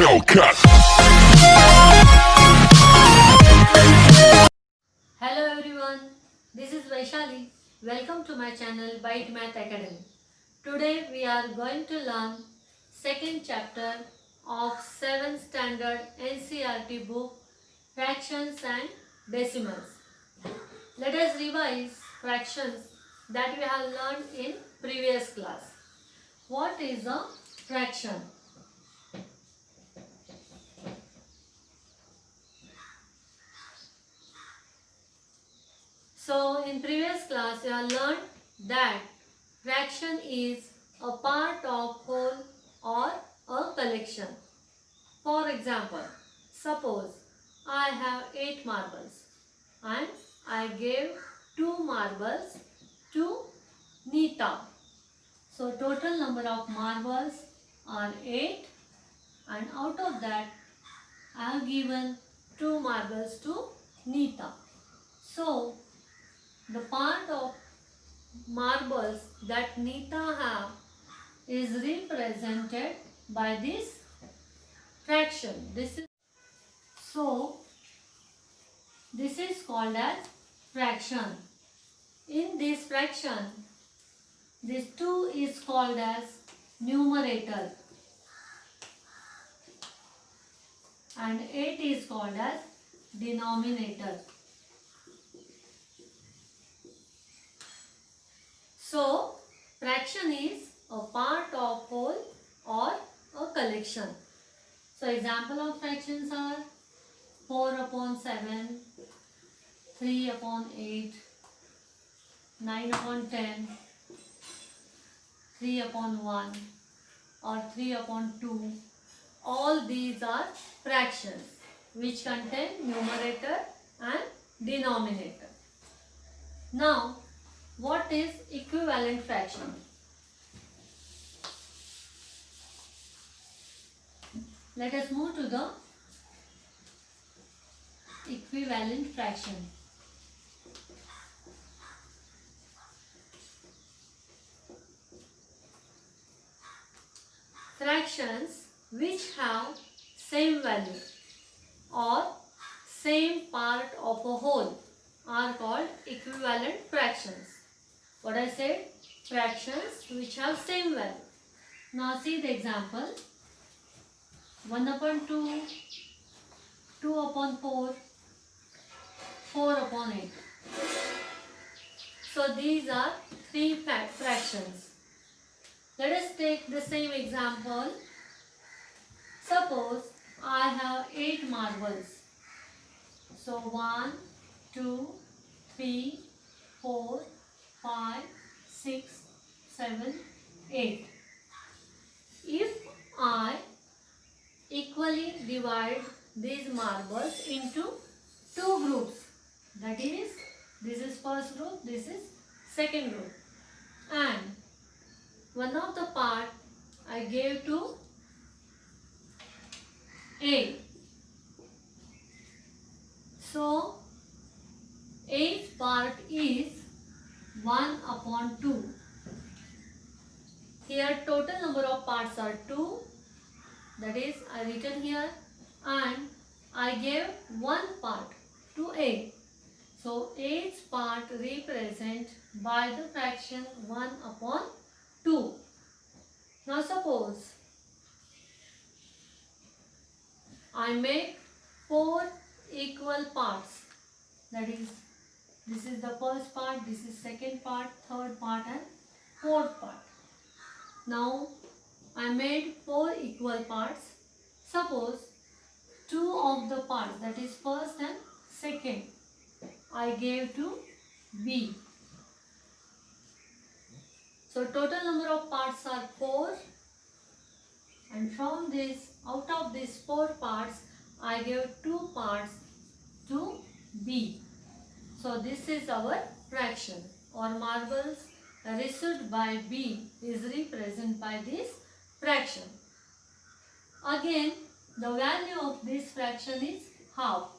Hellcat. Hello everyone, this is Vaishali. Welcome to my channel Byte Math Academy. Today we are going to learn second chapter of 7th standard NCERT book Fractions and Decimals. Let us revise fractions that we have learned in previous class. What is a fraction? So in previous class you have learned that fraction is a part of whole or a collection. For example, suppose I have 8 marbles and I gave 2 marbles to Neeta. So total number of marbles are 8 and out of that I have given 2 marbles to Neeta. So the part of marbles that Neeta have is represented by this fraction. This is called as fraction. In this fraction, this 2 is called as numerator and 8 is called as denominator. So, fraction is a part of whole or a collection. So, example of fractions are 4 upon 7, 3 upon 8, 9 upon 10, 3 upon 1 or 3 upon 2. All these are fractions which contain numerator and denominator. Now, what is equivalent fraction? Let us move to the equivalent fraction. Fractions which have same value or same part of a whole are called equivalent fractions. What I said? Fractions which have same value. Now see the example. 1 upon 2, 2 upon 4, 4 upon 8. So these are 3 fractions. Let us take the same example. Suppose I have 8 marbles. So 1, 2, 3, 4, 5, 6, 7, 8. If I equally divide these marbles into 2 groups, that is, this is first group, this is second group, and one of the part I gave to A. So A's part is 1 upon 2. Here total number of parts are 2, that is I written here, and I gave 1 part to A. So A's part represent by the fraction 1 upon 2. Now suppose I make 4 equal parts, that is, this is the first part, this is second part, third part and fourth part. Now I made 4 equal parts. Suppose 2 of the parts, that is first and second, I gave to B. So total number of parts are 4, and from this, out of these 4 parts, I gave 2 parts to B. So this is our fraction, or marbles received by B is represented by this fraction. Again, the value of this fraction is half.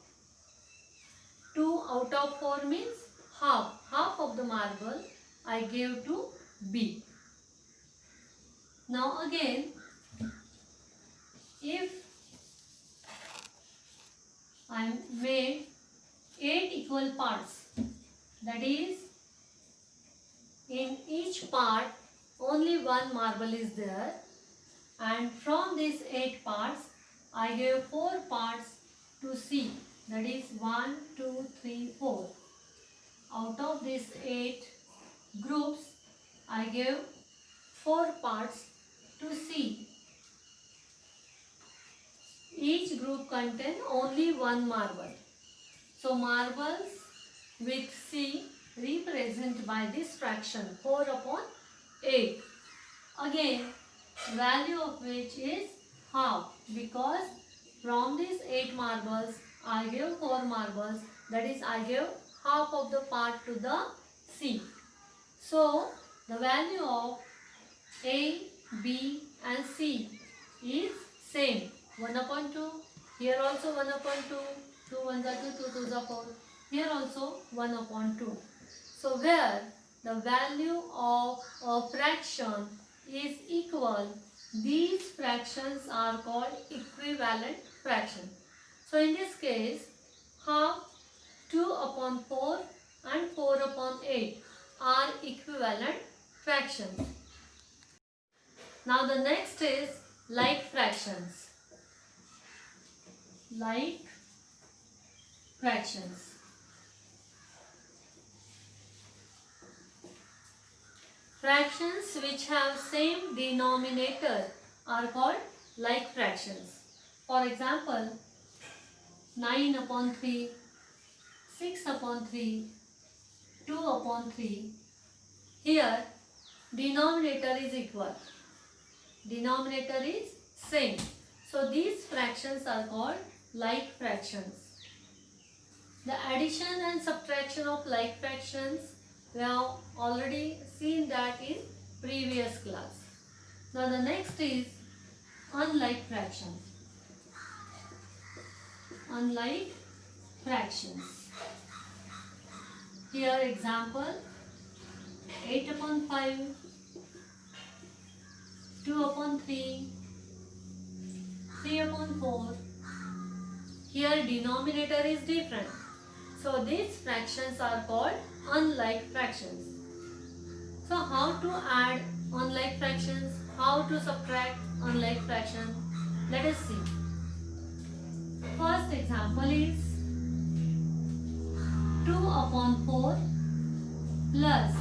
2 out of 4 means half. Half of the marble I gave to B. Now again, if I made 8 equal parts. That is, in each part only one marble is there, and from these 8 parts I gave 4 parts to C. That is 1, 2, 3, 4. Out of these 8 groups I gave 4 parts to C. Each group contains only one marble. So marbles with C represented by this fraction 4 upon 8. Again, value of which is half, because from these 8 marbles I gave 4 marbles, that is I gave half of the part to the C. So the value of A, B and C is same, 1 upon 2, here also 1 upon 2, 2 1s are 2, 2 2s are 4, here also 1 upon 2. So where the value of a fraction is equal, these fractions are called equivalent fraction. So in this case, half, 2 upon 4 and 4 upon 8 are equivalent fractions. Now the next is like fractions. Like fractions. Fractions which have same denominator are called like fractions. For example, 9 upon 3, 6 upon 3, 2 upon 3. Here denominator is equal. Denominator is same. So these fractions are called like fractions. The addition and subtraction of like fractions, we have already seen that in previous class. Now the next is unlike fractions. Unlike fractions. Here example, 8 upon 5, 2 upon 3, 3 upon 4. Here denominator is different. So these fractions are called unlike fractions. So how to add unlike fractions? How to subtract unlike fractions? Let us see. First example is 2 upon 4 plus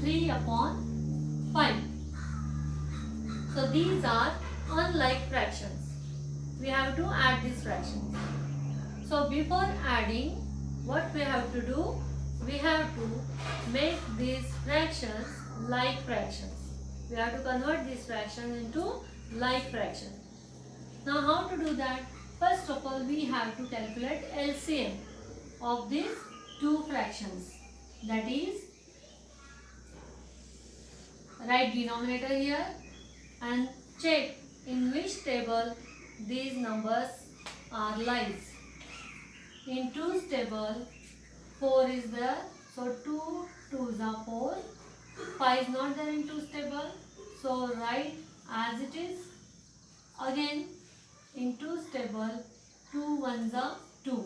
3 upon 5. So these are unlike fractions. We have to add these fractions. So before adding, what we have to do? We have to make these fractions like fractions. We have to convert these fractions into like fractions. Now how to do that? First of all, we have to calculate LCM of these two fractions. That is, write denominator here and check in which table these numbers are lies. In 2's table, 4 is there, so 2 2's are 4. 5 is not there in 2's table, so write as it is. Again, in 2's table, 2 1's are 2.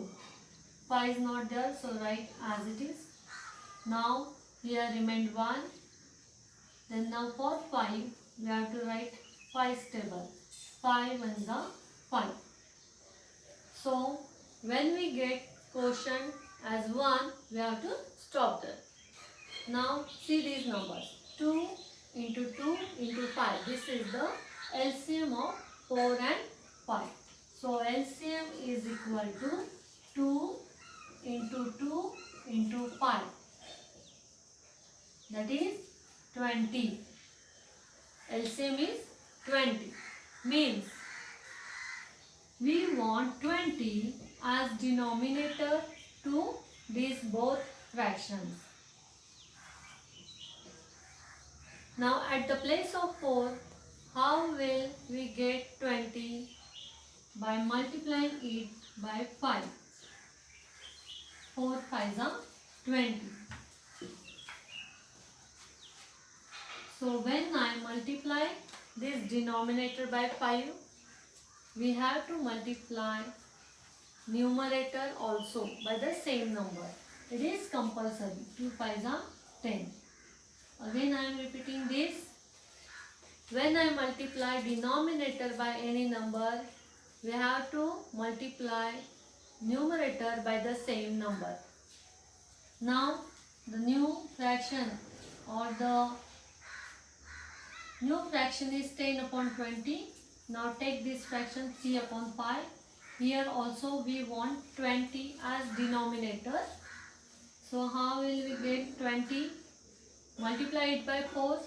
5 is not there, so write as it is. Now here remained 1. Then now for 5, we have to write 5's table. 5 1's are 5. So when we get quotient as 1, we have to stop there. Now see these numbers. 2 into 2 into 5. This is the LCM of 4 and 5. So LCM is equal to 2 into 2 into 5. That is 20. LCM is 20. Means we want 20 as denominator to these both fractions. Now at the place of 4, how will we get 20? By multiplying it by 5. 4 5's are 20. So when I multiply this denominator by 5, we have to multiply numerator also by the same number. It is compulsory. 2 5s are 10. Again I am repeating this. When I multiply denominator by any number, we have to multiply numerator by the same number. Now the new fraction or the new fraction is 10 upon 20. Now take this fraction 3 upon 5. Here also we want 20 as denominator. So how will we get 20? Multiply it by 4.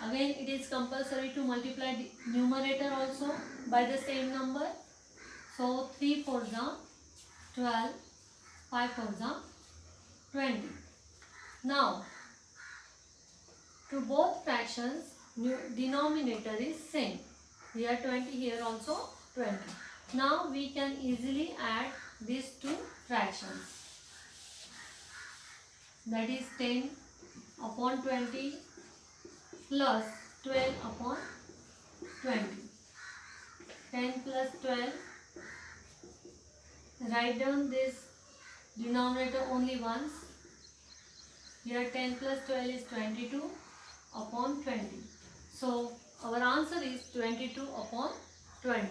Again it is compulsory to multiply the numerator also by the same number. So 3 4s are 12, 5 4s are 20. Now to both fractions denominator is same. Here 20, here also 20. Now we can easily add these two fractions. That is 10 upon 20 plus 12 upon 20. 10 plus 12. Write down this denominator only once. Here 10 plus 12 is 22 upon 20. So our answer is 22 upon 20.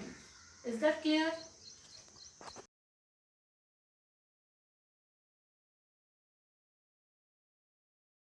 Is that clear?